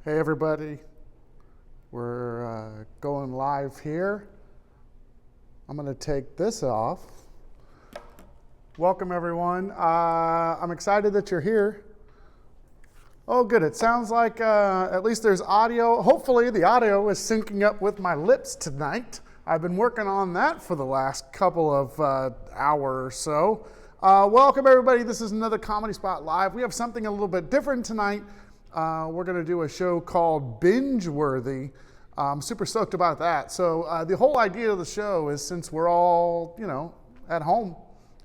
Hey everybody, we're going live here. I'm going to take this off. Welcome everyone. I'm excited that you're here. Oh good, it sounds like at least there's audio. Hopefully the audio is syncing up with my lips tonight. I've been working on that for the last couple of hour or so. Welcome everybody, this is another Comedy Spot Live. We have something a little bit different tonight. We're going to do a show called Binge Worthy. I'm super stoked about that. So the whole idea of the show is, since we're all, at home,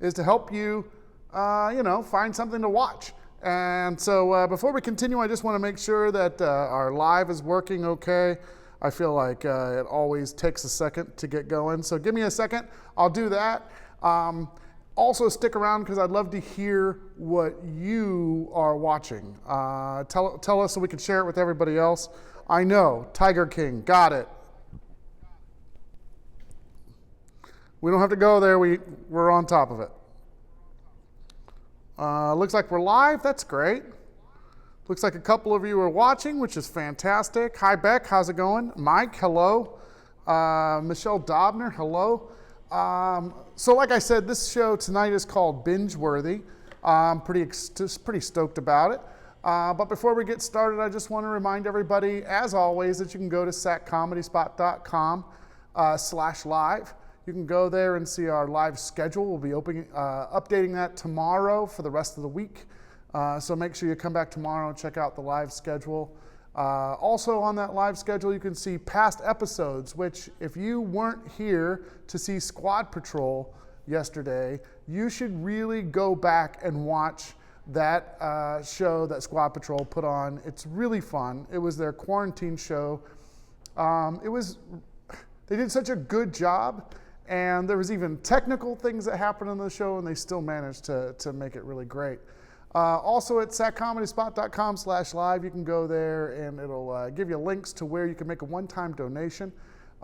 is to help you, find something to watch. And so before we continue, I just want to make sure that our live is working okay. I feel like it always takes a second to get going. So give me a second. I'll do that. Also stick around because I'd love to hear what you are watching. Tell us so we can share it with everybody else. I know, Tiger King, got it. We don't have to go there, we're on top of it. Looks like we're live, that's great. Looks like a couple of you are watching, which is fantastic. Hi Beck, how's it going? Mike, hello. Michelle Dobner, hello. So like I said, this show tonight is called Binge Worthy. I'm pretty stoked about it. But before we get started, I just want to remind everybody, as always, that you can go to satcomedyspot.com/live. You can go there and see our live schedule. We'll be updating that tomorrow for the rest of the week. So make sure you come back tomorrow and check out the live schedule. Also on that live schedule, you can see past episodes, which if you weren't here to see Squad Patrol yesterday, you should really go back and watch that show that Squad Patrol put on. It's really fun. It was their quarantine show. They did such a good job, and there was even technical things that happened in the show, and they still managed to make it really great. Also at satcomedyspot.com/live, you can go there and it'll give you links to where you can make a one-time donation.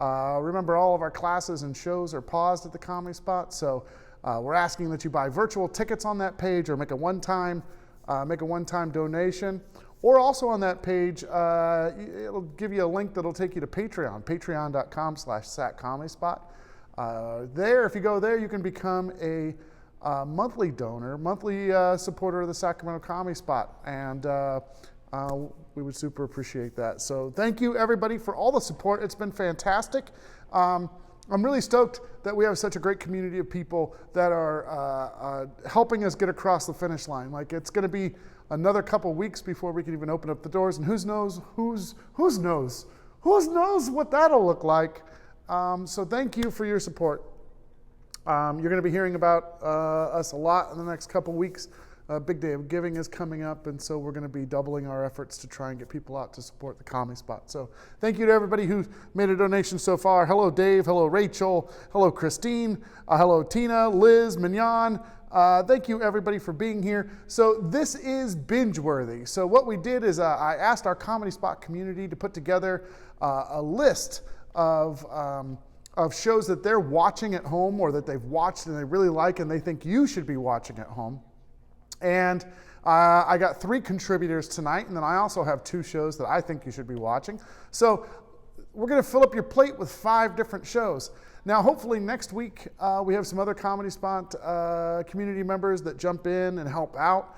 Remember, all of our classes and shows are paused at the Comedy Spot, so we're asking that you buy virtual tickets on that page or make a one-time donation. Or also on that page, it'll give you a link that'll take you to Patreon, patreon.com/satcomedyspot. There, if you go there, you can become a monthly donor, monthly supporter of the Sacramento Comedy Spot, and we would super appreciate that. So thank you everybody for all the support. It's been fantastic. I'm really stoked that we have such a great community of people that are helping us get across the finish line. Like, it's going to be another couple weeks before we can even open up the doors, and who knows what that'll look like. So thank you for your support. You're going to be hearing about us a lot in the next couple weeks. Big Day of Giving is coming up, and so we're going to be doubling our efforts to try and get people out to support the Comedy Spot. So thank you to everybody who's made a donation so far. Hello Dave, hello Rachel, hello Christine, hello Tina, Liz, Mignon. Thank you everybody for being here. So this is Binge Worthy. So what we did is I asked our Comedy Spot community to put together a list of shows that they're watching at home, or that they've watched and they really like and they think you should be watching at home. And I got 3 contributors tonight, and then I also have 2 shows that I think you should be watching. So we're going to fill up your plate with 5 different shows. Now, hopefully next week we have some other Comedy Spot community members that jump in and help out.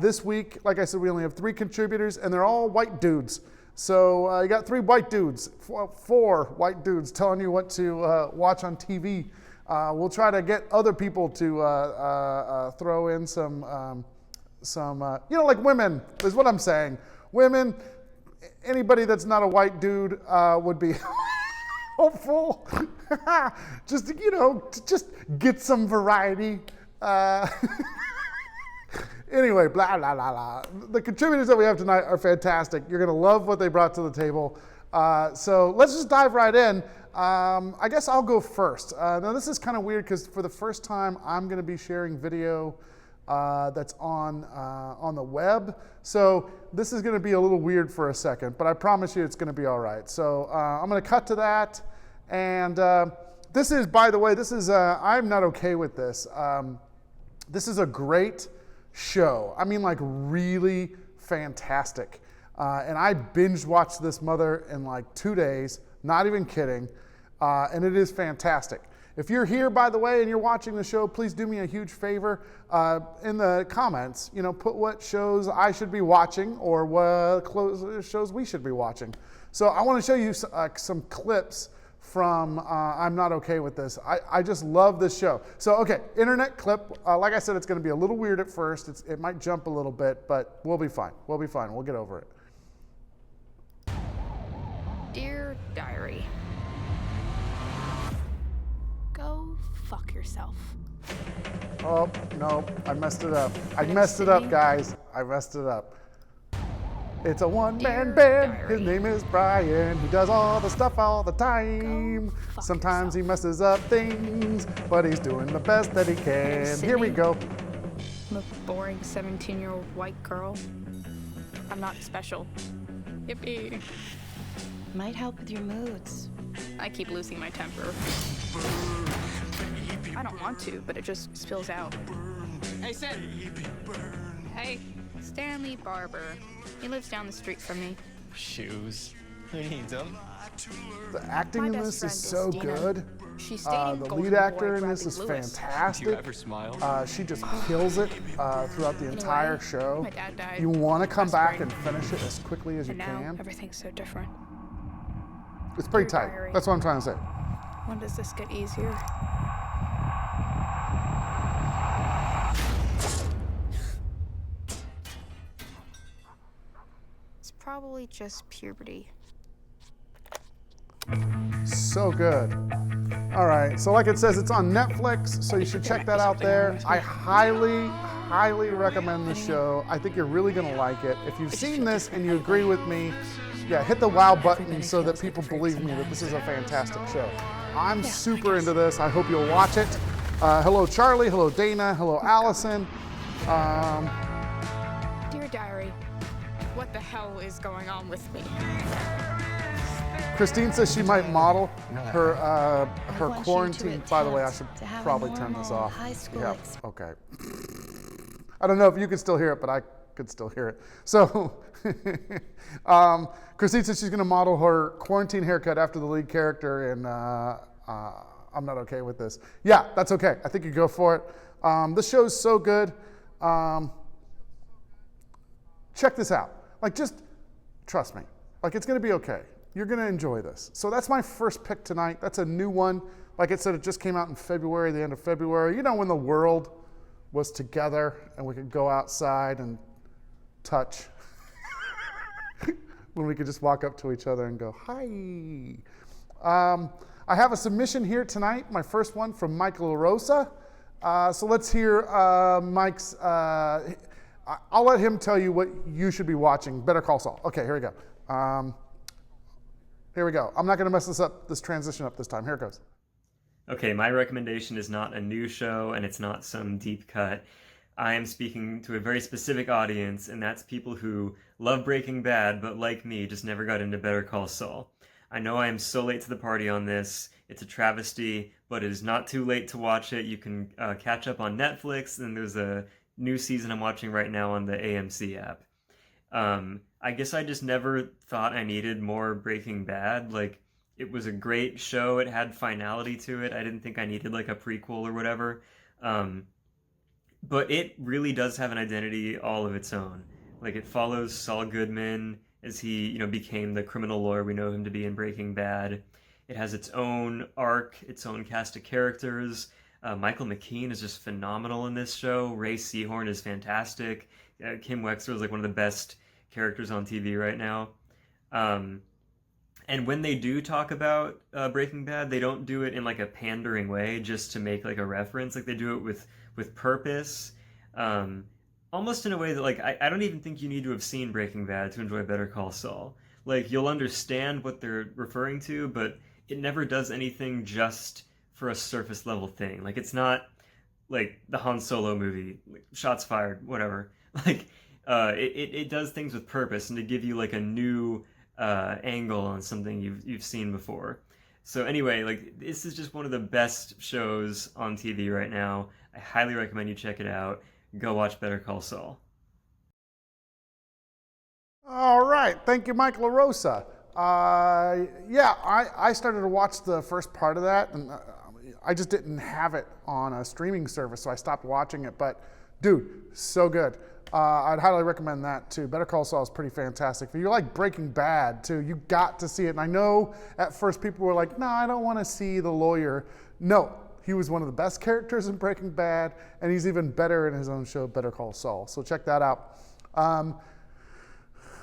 This week, like I said, we only have 3 contributors, and they're all white dudes. So you got 3 white dudes, 4 white dudes telling you what to watch on TV. We'll try to get other people to throw in some, like women is what I'm saying. Women, anybody that's not a white dude would be hopeful. Just to get some variety. Anyway, blah, blah, blah, blah. The contributors that we have tonight are fantastic. You're going to love what they brought to the table. So let's just dive right in. I guess I'll go first. Now, this is kind of weird because for the first time, I'm going to be sharing video that's on the web. So this is going to be a little weird for a second, but I promise you it's going to be all right. So I'm going to cut to that. And this is, by the way, I'm not okay with this. This is a great show. I mean, like, really fantastic. And I binge watched this mother in like 2 days, not even kidding. And it is fantastic. If you're here, by the way, and you're watching the show, please do me a huge favor. In the comments, put what shows I should be watching or what shows we should be watching. So I want to show you some clips from I'm Not Okay With This. I just love this show. So, okay, internet clip. Like I said, it's going to be a little weird at first. It might jump a little bit, but we'll be fine. We'll be fine. We'll get over it. Dear Diary, go fuck yourself. Oh, no, I messed it up. I messed it up, guys. I messed it up. It's a one-man band. Diary. His name is Brian. He does all the stuff all the time. Sometimes he messes up things, but he's doing the best that he can. Here we go. I'm a boring 17-year-old white girl. I'm not special. Yippee. Might help with your moods. I keep losing my temper. I don't want to, but it just spills out. Hey, Sid. Hey, Stanley Barber. He lives down the street from me. Shoes. Who needs them? The acting My in best this friend is is so Dina. good. She's dating The Golden lead actor Boy in this Bradley is Lewis. Do you fantastic. ever smile? She just kills it throughout the entire show. My dad died. You want to come last back spring. and finish it as quickly as you And now can. everything's so different. It's pretty Dear tight. Diary. That's what I'm trying to say. When does this get easier? It's probably just puberty. So good. All right, so like it says, it's on Netflix, so you should check that out there. I highly recommend the show. I think you're really gonna like it. If you've seen this and you agree with me, yeah, hit the wow button so that people believe me that this is a fantastic show. I'm super into this. I hope you'll watch it. Hello, Charlie. Hello, Dana. Hello, Allison. Dear Diary, what the hell is going on with me? Christine says she might model her I want you to quarantine. By the way, I should attempt to have a probably turn this normal off. high school Yeah. Okay. I don't know if you can still hear it, but I could still hear it. So, Christine says she's going to model her quarantine haircut after the lead character in I'm Not Okay With This. Yeah, that's okay. I think you go for it. This show's so good. Check this out. Like, just trust me. Like, it's going to be okay. You're going to enjoy this. So that's my first pick tonight. That's a new one. Like I said, it just came out in February, the end of February. You know, when the world was together and we could go outside and touch. When we could just walk up to each other and go, hi. I have a submission here tonight, my first one from Michael LaRosa. So let's hear Mike's, I'll let him tell you what you should be watching. Better Call Saul. Okay, here we go. Here we go. I'm not going to mess this transition up this time. Here it goes. Okay, my recommendation is not a new show and it's not some deep cut. I am speaking to a very specific audience, and that's people who love Breaking Bad, but like me, just never got into Better Call Saul. I know I am so late to the party on this. It's a travesty, but it is not too late to watch it. You can catch up on Netflix, and there's a new season I'm watching right now on the AMC app. I guess I just never thought I needed more Breaking Bad. Like, it was a great show. It had finality to it. I didn't think I needed like a prequel or whatever. But it really does have an identity all of its own. Like, it follows Saul Goodman as he, became the criminal lawyer we know him to be in Breaking Bad. It has its own arc, its own cast of characters. Michael McKean is just phenomenal in this show. Ray Seahorn is fantastic. Kim Wexler is like one of the best characters on TV right now. And when they do talk about Breaking Bad, they don't do it in like a pandering way just to make like a reference. Like, they do it with purpose, almost in a way that like I don't even think you need to have seen Breaking Bad to enjoy Better Call Saul. Like, you'll understand what they're referring to, but it never does anything just for a surface level thing. Like, it's not like the Han Solo movie, like, shots fired, whatever. Like, it does things with purpose and to give you like a new angle on something you've seen before. So anyway, like, this is just one of the best shows on TV right now. I highly recommend you check it out. Go watch Better Call Saul. All right, thank you, Mike LaRosa. Yeah, I started to watch the first part of that, and I just didn't have it on a streaming service, so I stopped watching it. But dude, so good. I'd highly recommend that too. Better Call Saul is pretty fantastic. If you like Breaking Bad too, you got to see it. And I know at first people were like, "No, I don't want to see the lawyer." No, he was one of the best characters in Breaking Bad, and he's even better in his own show, Better Call Saul. So check that out.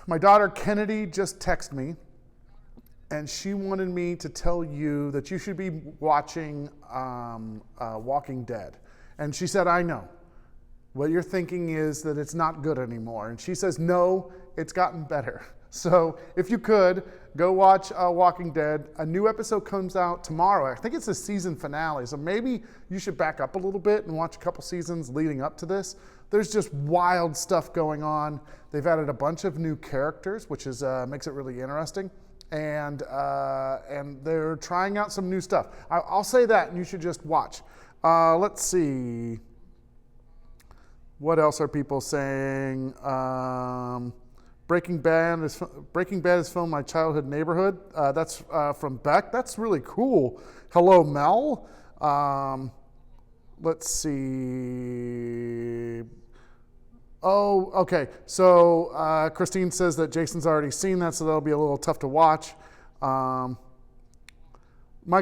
My daughter Kennedy just texted me, and she wanted me to tell you that you should be watching Walking Dead. And she said, "I know. What you're thinking is that it's not good anymore." And she says, "No, it's gotten better." So if you could, go watch Walking Dead. A new episode comes out tomorrow. I think it's the season finale. So maybe you should back up a little bit and watch a couple seasons leading up to this. There's just wild stuff going on. They've added a bunch of new characters, which is makes it really interesting. And they're trying out some new stuff. I'll say that, and you should just watch. Let's see. What else are people saying? Breaking Bad is filmed in my childhood neighborhood. That's from Beck. That's really cool. Hello, Mel. Let's see. Oh, okay. So Christine says that Jason's already seen that, so that'll be a little tough to watch. Mike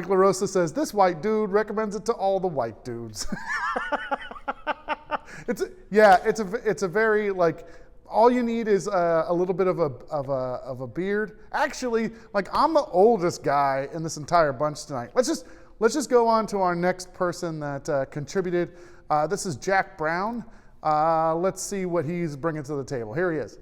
LaRosa says, "This white dude recommends it to all the white dudes." It's a very, like, all you need is a little bit of a beard. Actually, like, I'm the oldest guy in this entire bunch tonight. Let's just go on to our next person that contributed. This is Jack Brown. Let's see what he's bringing to the table. Here he is.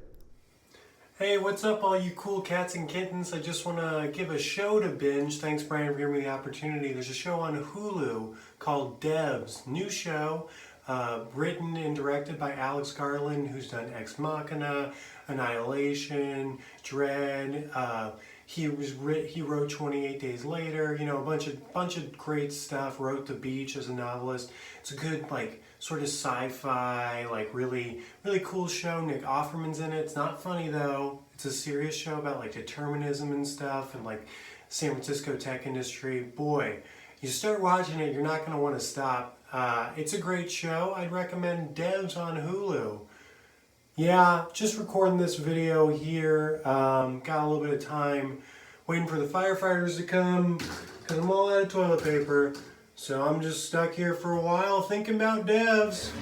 Hey, what's up, all you cool cats and kittens? I just want to give a show to Binge. Thanks, Brian, for giving me the opportunity. There's a show on Hulu called Devs. New show, written and directed by Alex Garland, who's done Ex Machina, Annihilation, Dread. He wrote 28 Days Later. You know, a bunch of great stuff. Wrote The Beach as a novelist. It's a good, like, sort of sci-fi, like, really cool show. Nick Offerman's in it. It's not funny though. It's a serious show about, like, determinism and stuff, and, like, San Francisco tech industry. Boy, you start watching it, you're not going to want to stop. It's a great show. I'd recommend Devs on Hulu. Yeah, just recording this video here. Got a little bit of time waiting for the firefighters to come because I'm all out of toilet paper. So I'm just stuck here for a while thinking about Devs.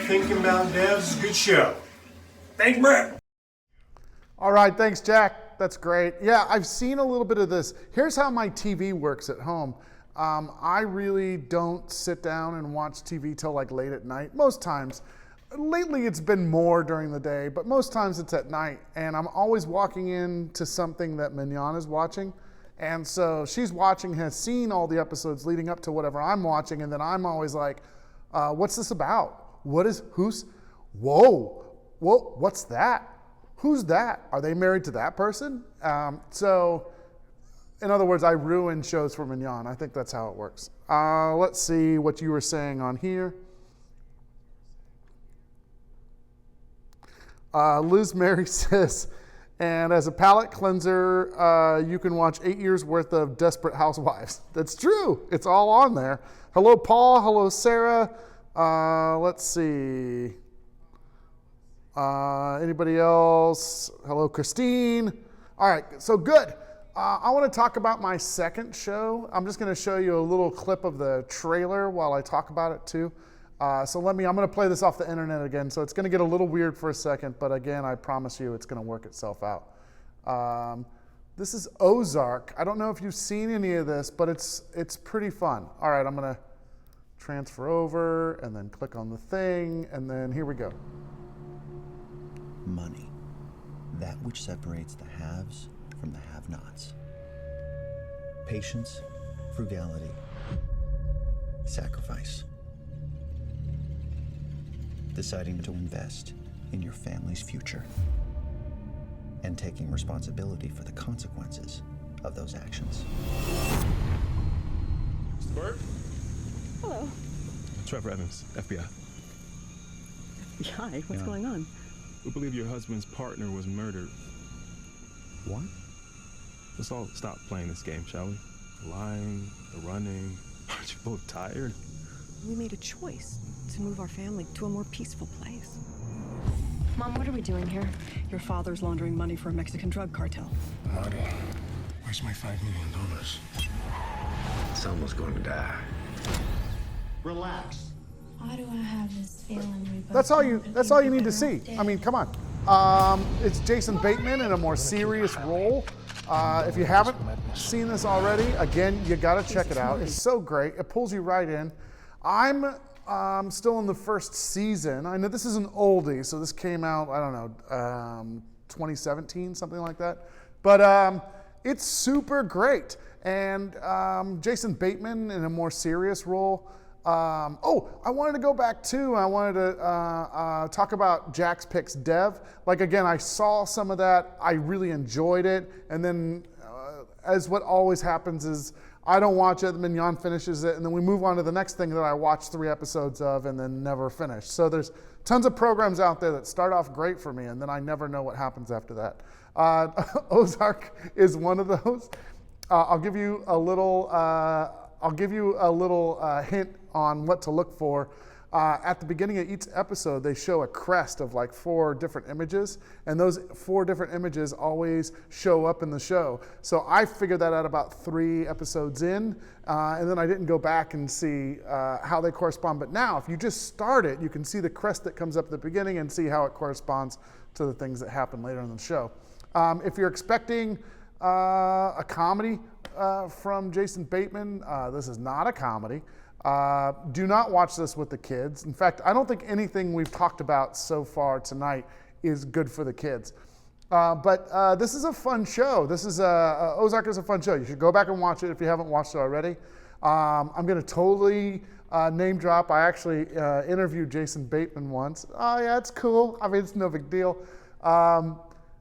Thinking about Devs is a good show. Thanks, Brett. All right, thanks, Jack. That's great. Yeah, I've seen a little bit of this. Here's how my TV works at home. I really don't sit down and watch TV till like late at night, most times. Lately it's been more during the day, but most times it's at night. And I'm always walking into something that Mignon is watching. And so she's watching, has seen all the episodes leading up to whatever I'm watching, and then I'm always like, what's this about? Whoa, what's that? Who's that? Are they married to that person? So, in other words, I ruin shows for Mignon. I think that's how it works. Let's see what you were saying on here. Liz Mary says, and as a palate cleanser, you can watch 8 years worth of Desperate Housewives. That's true. It's all on there. Hello, Paul. Hello, Sarah. Let's see. Anybody else? Hello, Christine. All right, so good. I want to talk about my second show. I'm just going to show you a little clip of the trailer while I talk about it too. So I'm going to play this off the internet again, so it's going to get a little weird for a second, but again, I promise you it's going to work itself out. This is Ozark. I don't know if you've seen any of this, but it's pretty fun. All right, I'm going to transfer over and then click on the thing, and then here we go. Money, that which separates the haves from the have-nots. Patience, frugality, sacrifice. Deciding to invest in your family's future and taking responsibility for the consequences of those actions. Mr. Bird? Hello. Trevor Evans, FBI. FBI? What's going on? We believe your husband's partner was murdered. What? Let's all stop playing this game, shall we? The lying, the running. Aren't you both tired? We made a choice to move our family to a more peaceful place. Mom, what are we doing here? Your father's laundering money for a Mexican drug cartel. Marty, where's my $5 million? Someone's going to die. Relax. Why do I have this feeling we both That's all you. want That's to all be you need to better see. off dead? I mean, come on. It's Jason Bateman in a more serious role. If you haven't seen this already, again, you got to check it out. It's so great. It pulls you right in. I'm still in the first season. I know this is an oldie, so this came out, I don't know, 2017, something like that. But it's super great. And Jason Bateman in a more serious role. I wanted to go back too. I wanted to talk about Jack's Picks Dev. Like, again, I saw some of that. I really enjoyed it. And then, as what always happens is, I don't watch it, Mignon finishes it, and then we move on to the next thing that I watched 3 episodes of and then never finish. So there's tons of programs out there that start off great for me, and then I never know what happens after that. Ozark is one of those. I'll give you a little hint on what to look for. At the beginning of each episode, they show a crest of like 4 different images, and those 4 different images always show up in the show. So I figured that out about 3 episodes in, and then I didn't go back and see how they correspond. But now, if you just start it, you can see the crest that comes up at the beginning and see how it corresponds to the things that happen later in the show. If you're expecting a comedy from Jason Bateman, this is not a comedy. Do not watch this with the kids. In fact, I don't think anything we've talked about so far tonight is good for the kids. But this is a fun show. This is Ozark is a fun show. You should go back and watch it if you haven't watched it already. I'm going to totally name drop. I actually interviewed Jason Bateman once. Oh yeah, it's cool. I mean, it's no big deal.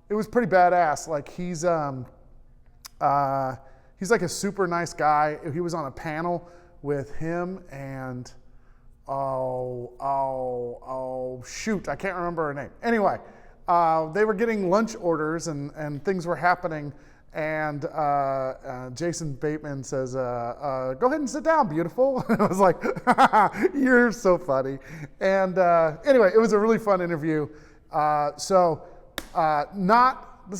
It was pretty badass. Like he's like a super nice guy. He was on a panel with him and shoot, I can't remember her name. Anyway, they were getting lunch orders and things were happening, and Jason Bateman says, go ahead and sit down, beautiful. And I was like, you're so funny. And anyway, it was a really fun interview. This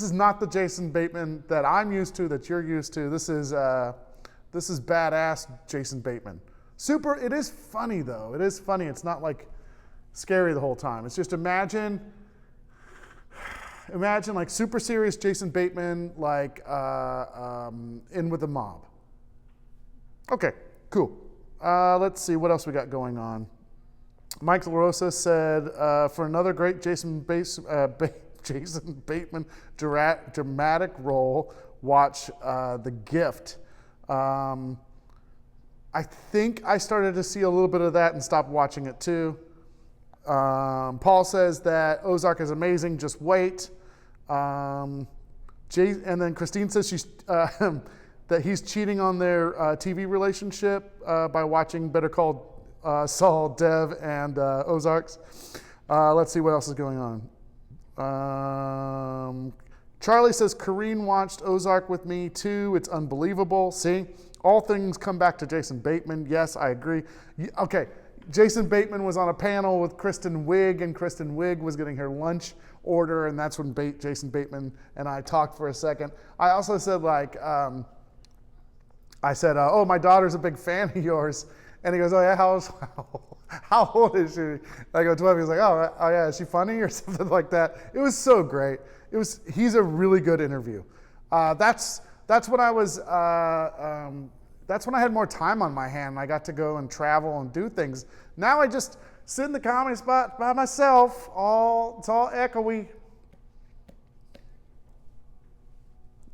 is not the Jason Bateman that I'm used to, that you're used to. This is badass Jason Bateman. Super, it is funny though. It is funny. It's not like scary the whole time. It's just imagine like super serious Jason Bateman, like in with the mob. Okay, cool. Let's see what else we got going on. Mike LaRosa said, for another great Jason Bateman dramatic role, watch The Gift. I think I started to see a little bit of that and stopped watching it too. Paul says that Ozark is amazing, just wait. And then Christine says she's that he's cheating on their TV relationship by watching Better Call Saul, Dev, and Ozarks. Let's see what else is going on. Charlie says, Kareen watched Ozark with me too. It's unbelievable. See, all things come back to Jason Bateman. Yes, I agree. Okay, Jason Bateman was on a panel with Kristen Wiig, and Kristen Wiig was getting her lunch order, and that's when Jason Bateman and I talked for a second. I also said, oh, my daughter's a big fan of yours. And he goes, oh yeah, how old is she? I go, 12. He's like, oh yeah, is she funny or something like that? It was so great. He's a really good interview. That's when I was, that's when I had more time on my hand. I got to go and travel and do things. Now I just sit in the comedy spot by myself. It's all echoey.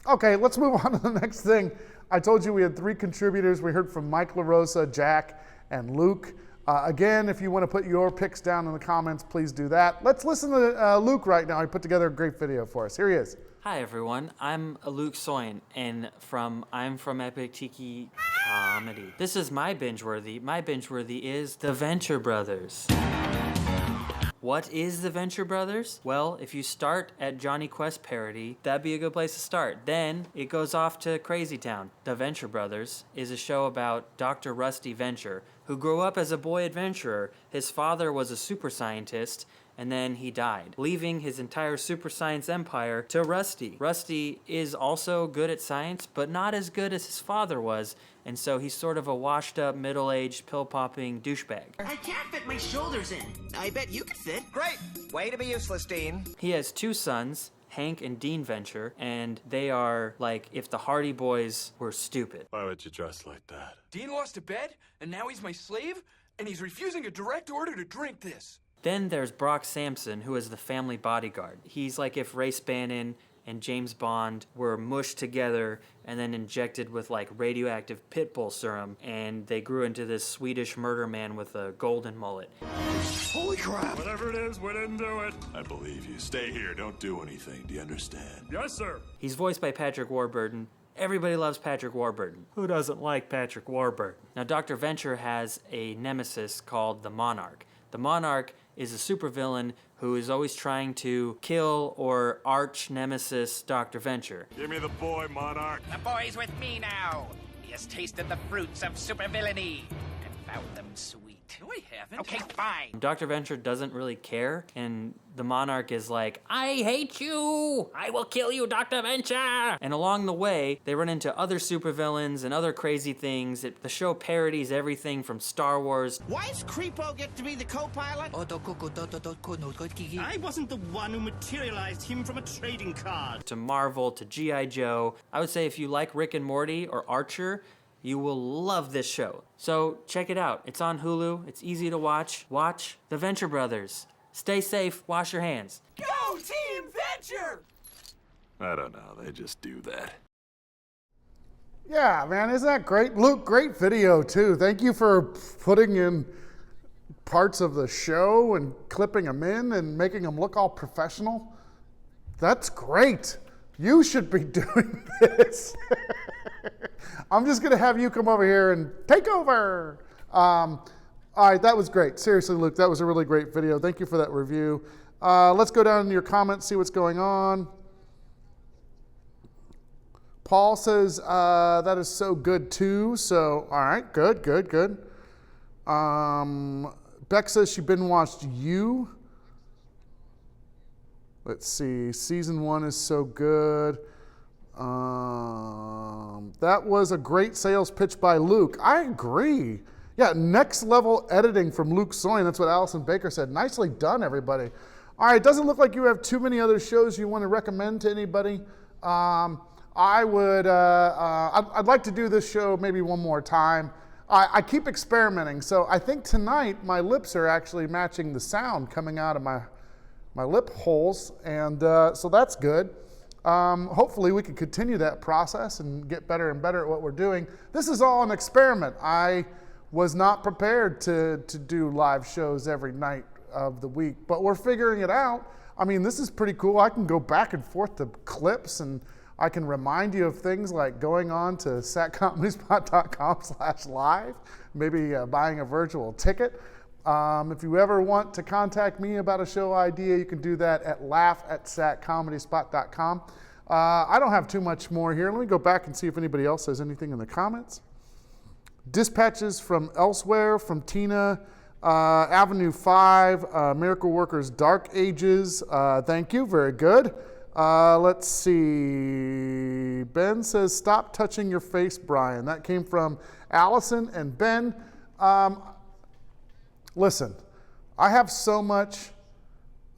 Okay, let's move on to the next thing. I told you we had 3 contributors. We heard from Mike LaRosa, Jack, and Luke. Again, if you want to put your picks down in the comments, please do that. Let's listen to Luke right now. He put together a great video for us. Here he is. Hi everyone, I'm Luke Soin, and I'm from Epic Tiki Comedy. This is my binge-worthy. My binge-worthy is The Venture Brothers. What is the Venture Brothers? Well, if you start at Johnny Quest parody, that'd be a good place to start. Then it goes off to Crazy Town. The Venture Brothers is a show about Dr. Rusty Venture, who grew up as a boy adventurer. His father was a super scientist, and then he died, leaving his entire super science empire to Rusty. Rusty is also good at science, but not as good as his father was, and so he's sort of a washed-up, middle-aged, pill-popping douchebag. I can't fit my shoulders in. I bet you could fit. Great! Way to be useless, Dean. He has two sons, Hank and Dean Venture, and they are like if the Hardy Boys were stupid. Why would you dress like that? Dean lost a bet, and now he's my slave, and he's refusing a direct order to drink this. Then there's Brock Samson, who is the family bodyguard. He's like if Race Bannon and James Bond were mushed together and then injected with like radioactive pit bull serum, and they grew into this Swedish murder man with a golden mullet. Holy crap! Whatever it is, we didn't do it. I believe you. Stay here. Don't do anything. Do you understand? Yes, sir. He's voiced by Patrick Warburton. Everybody loves Patrick Warburton. Who doesn't like Patrick Warburton? Now, Dr. Venture has a nemesis called the Monarch. The Monarch is a supervillain who is always trying to kill or arch nemesis Dr. Venture. Give me the boy, Monarch. The boy's with me now. He has tasted the fruits of supervillainy and found them sweet. No, I haven't. Okay, fine. Dr. Venture doesn't really care, and the Monarch is like, I hate you! I will kill you, Dr. Venture! And along the way, they run into other supervillains and other crazy things. The show parodies everything from Star Wars. Why's Creepo get to be the co-pilot? I wasn't the one who materialized him from a trading card. To Marvel, to G.I. Joe. I would say if you like Rick and Morty or Archer, you will love this show. So check it out. It's on Hulu. It's easy to watch. Watch The Venture Brothers. Stay safe. Wash your hands. Go, Team Venture! I don't know. They just do that. Yeah, man, isn't that great? Luke, great video too. Thank you for putting in parts of the show and clipping them in and making them look all professional. That's great. You should be doing this. I'm just going to have you come over here and take over. All right, that was great. Seriously, Luke, that was a really great video. Thank you for that review. Let's go down to your comments, see what's going on. Paul says, that is so good too. So, all right, good. Beck says she binge watched You. Let's see, season 1 is so good. That was a great sales pitch by Luke. I agree. Yeah, next level editing from Luke Soin. That's what Allison Baker said. Nicely done, everybody. All right, it doesn't look like you have too many other shows you want to recommend to anybody. I'd like to do this show maybe one more time. I keep experimenting. So I think tonight my lips are actually matching the sound coming out of my lip holes. And so that's good. Hopefully we can continue that process and get better and better at what we're doing. This is all an experiment. I was not prepared to do live shows every night of the week, but we're figuring it out. I mean, this is pretty cool. I can go back and forth to clips, and I can remind you of things like going on to satcomedyspot.com/live, maybe buying a virtual ticket. If you ever want to contact me about a show idea, you can do that at laugh@satcomedyspot.com. I don't have too much more here. Let me go back and see if anybody else has anything in the comments. Dispatches from elsewhere, from Tina, Avenue 5, Miracle Workers Dark Ages. Thank you, very good. Let's see. Ben says, stop touching your face, Brian. That came from Allison and Ben. Listen, I have so much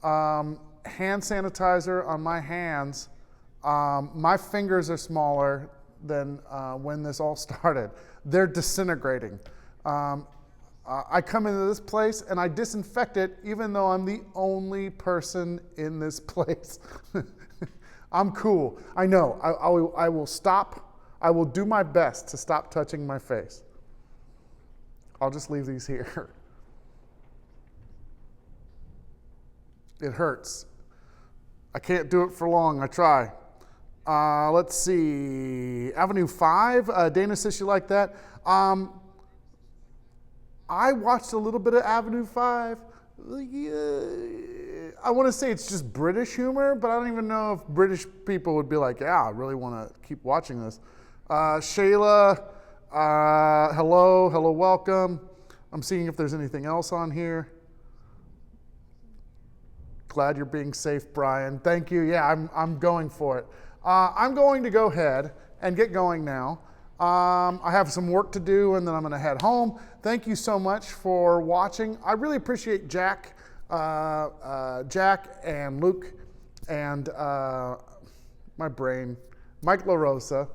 hand sanitizer on my hands. My fingers are smaller than when this all started. They're disintegrating. I come into this place and I disinfect it even though I'm the only person in this place. I'm cool. I know. I will stop. I will do my best to stop touching my face. I'll just leave these here. It hurts. I can't do it for long. I try. Let's see. Avenue 5. Dana says she liked that. I watched a little bit of Avenue 5. I want to say it's just British humor, but I don't even know if British people would be like, yeah, I really want to keep watching this. Shayla, hello, welcome. I'm seeing if there's anything else on here. Glad you're being safe, Brian. Thank you. Yeah, I'm going for it. I'm going to go ahead and get going now. I have some work to do, and then I'm going to head home. Thank you so much for watching. I really appreciate Jack and Luke and my brain, Mike LaRosa.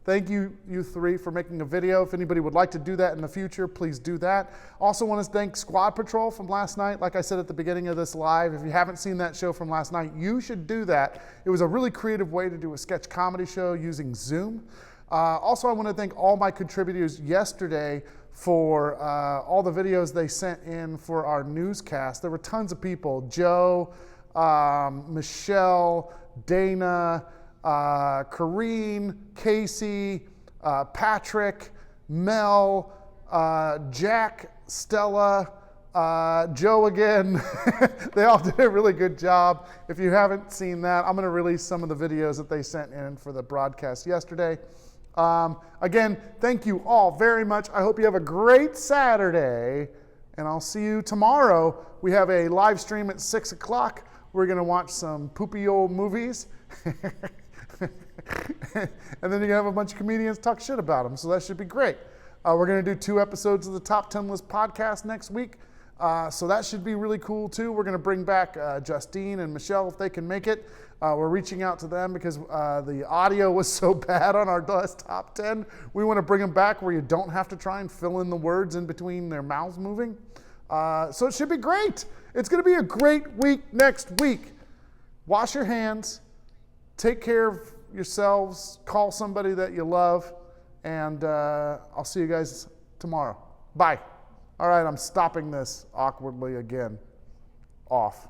Thank you, you three, for making a video. If anybody would like to do that in the future, please do that. Also want to thank Squad Patrol from last night. Like I said at the beginning of this live, if you haven't seen that show from last night, you should do that. It was a really creative way to do a sketch comedy show using Zoom. Also, I want to thank all my contributors yesterday for all the videos they sent in for our newscast. There were tons of people. Joe, Michelle, Dana, Kareen, Casey, Patrick, Mel, Jack, Stella, Joe again. They all did a really good job. If you haven't seen that, I'm going to release some of the videos that they sent in for the broadcast yesterday. Again, thank you all very much. I hope you have a great Saturday, and I'll see you tomorrow. We have a live stream at 6 o'clock. We're going to watch some poopy old movies. And then you're going to have a bunch of comedians talk shit about them, so that should be great. We're going to do 2 episodes of the Top 10 List podcast next week, so that should be really cool too. We're going to bring back Justine and Michelle if they can make it. We're reaching out to them because the audio was so bad on our last Top 10. We want to bring them back where you don't have to try and fill in the words in between their mouths moving. So it should be great. It's going to be a great week next week. Wash your hands. Take care of yourselves. Call somebody that you love. And I'll see you guys tomorrow. Bye. All right, I'm stopping this awkwardly again. Off.